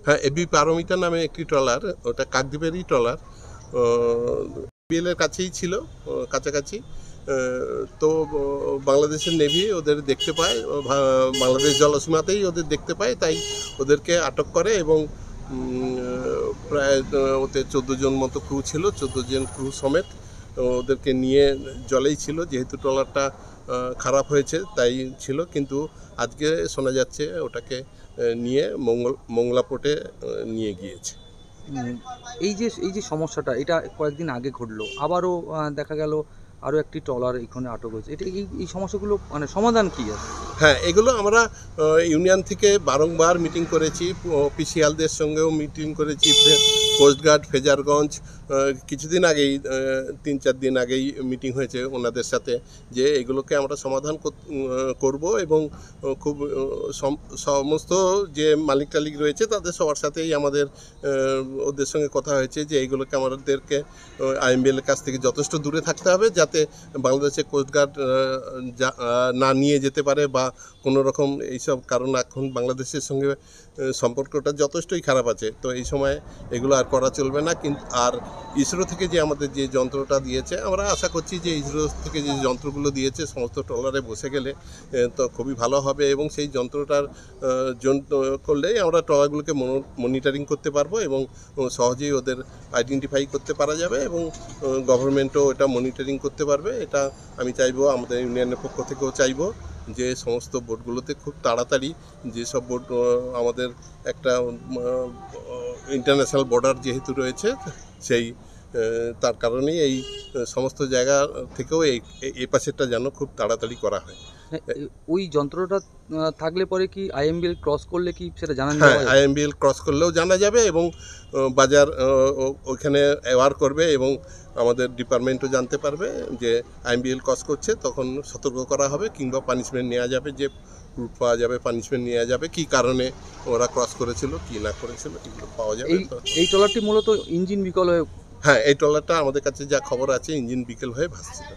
হ্যাঁ, এবি পারমিতা নামে একটি ট্রলার, ওটা কাকদ্বীপেরই ট্রলার, বিএলের কাছেই ছিল, কাছাকাছি। তো বাংলাদেশের নেভি ওদের দেখতে পায়, বাংলাদেশ জলসীমাতেই ওদের দেখতে পায়, তাই ওদেরকে আটক করে এবং প্রায় ওতে 14 জন মতো ক্রু ছিল, 14 জন ক্রু সমেত ওদেরকে নিয়ে জলেই ছিল, যেহেতু ট্রলারটা খারাপ হয়েছে তাই ছিল। কিন্তু আজকে শোনা যাচ্ছে ওটাকে নিয়ে মংলা পোর্টে নিয়ে গিয়েছে। এই যে সমস্যাটা, এটা কয়েকদিন আগে ঘটলো, আবারও দেখা গেল আরও একটি ট্রলার এখানে আটক হয়েছে। এটা এই সমস্যাগুলো মানে সমাধান কী আছে? হ্যাঁ, এগুলো আমরা ইউনিয়ন থেকে বারংবার মিটিং করেছি, অফিসিয়ালদের সঙ্গেও মিটিং করেছি, কোস্টগার্ড, ফেজারগঞ্জ, কিছুদিন আগেই 3-4 দিন আগেই মিটিং হয়েছে ওনাদের সাথে, যে এগুলোকে আমরা সমাধান করব এবং খুব সমস্ত যে মালিক টালিক রয়েছে তাদের সবার সাথেই আমাদের ওদের সঙ্গে কথা হয়েছে যে এইগুলোকে আমাদেরকে আইএমবিএলের কাছ থেকে যথেষ্ট দূরে থাকতে হবে, যাতে বাংলাদেশের কোস্টগার্ড না নিয়ে যেতে পারে বা কোনো রকম এইসব, কারণ এখন বাংলাদেশের সঙ্গে সম্পর্কটা যথেষ্টই খারাপ আছে। তো এই সময় এগুলো আর করা চলবে না। কিন্তু আর ইসরো থেকে যে আমাদের যে যন্ত্রটা দিয়েছে, আমরা আশা করছি যে ইসরো থেকে যে যন্ত্রগুলো দিয়েছে সমস্ত ট্রলারে বসে গেলে তো খুবই ভালো হবে, এবং সেই যন্ত্রটার করলেই আমরা ট্রলারগুলোকে মনিটরিং করতে পারবো এবং সহজেই ওদের আইডেন্টিফাই করতে পারা যাবে এবং গভর্নমেন্টও এটা মনিটরিং করতে পারবে। এটা আমি চাইবো, আমাদের ইউনিয়নের পক্ষ থেকেও চাইবো যে সমস্ত বোটগুলোতে খুব তাড়াতাড়ি, যেসব বোট আমাদের একটা ইন্টারন্যাশনাল বর্ডার যেহেতু রয়েছে, সেই তার কারণেই এই সমস্ত জায়গা থেকেও এই পাশেরটা যেন খুব তাড়াতাড়ি করা হয়। ওই যন্ত্রটা থাকলে পরে কি আইএমবিএল ক্রস করলে কি সেটা জানা যাবে? হ্যাঁ, আইএমবিএল ক্রস করলেও জানা যাবে এবং বাজার ওইখানে অ্যাওয়ার করবে এবং আমাদের ডিপার্টমেন্টও জানতে পারবে যে আইএমবিএল ক্রস করছে, তখন সতর্ক করা হবে কিংবা পানিশমেন্ট নেওয়া যাবে, যে প্রুফ পাওয়া যাবে, পানিশমেন্ট নেওয়া যাবে, কী কারণে ওরা ক্রস করেছিল, কি না করেছিল, এগুলো পাওয়া যাবে। এই ট্রলারটি মূলত ইঞ্জিন বিকল হয়ে, হ্যাঁ, এই ট্রলারটা আমাদের কাছে যা খবর আছে ইঞ্জিন বিকল হয়ে ভাসছিল।